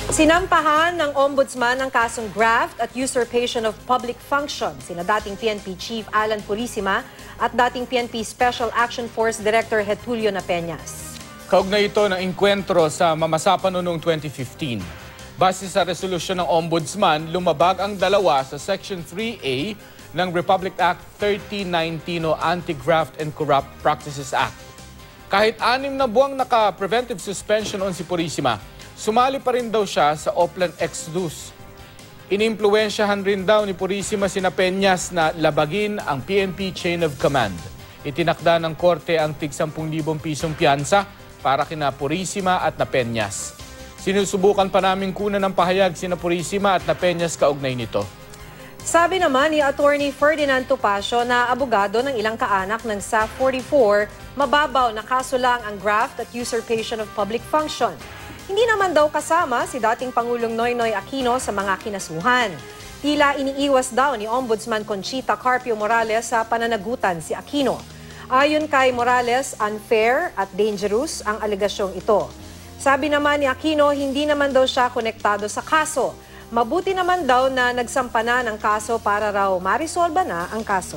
Sinampahan ng Ombudsman ang kasong graft at usurpation of public function sina dating PNP Chief Alan Purisima at dating PNP Special Action Force Director Getulio Napeñas. Kaugnay ito ng engkwentro sa Mamasapan noong 2015. Base sa resolusyon ng Ombudsman, lumabag ang dalawa sa Section 3A ng Republic Act 3019 o Anti-Graft and Corrupt Practices Act. Kahit 6 na buwang naka-preventive suspension on si Purisima, sumali pa rin daw siya sa Oplan Exodus. Inimpluwensyahan rin daw ni Purisima si Napeñas na labagin ang PNP Chain of Command. Itinakda ng korte ang tig 10,000 pisong piyansa para kina Purisima at Napeñas. Sinusubukan pa namin kunan ng pahayag sina Purisima at Napeñas kaugnay nito. Sabi naman ni Attorney Ferdinand Topacio na abogado ng ilang kaanak ng SAF 44, mababaw na kaso lang ang graft at usurpation of public function. Hindi naman daw kasama si dating Pangulong Noynoy Aquino sa mga kinasuhan. Tila iniiwas daw ni Ombudsman Conchita Carpio Morales sa pananagutan si Aquino. Ayon kay Morales, unfair at dangerous ang alegasyong ito. Sabi naman ni Aquino, hindi naman daw siya konektado sa kaso. Mabuti naman daw na nagsampa na ng kaso para raw marisolba na ang kaso.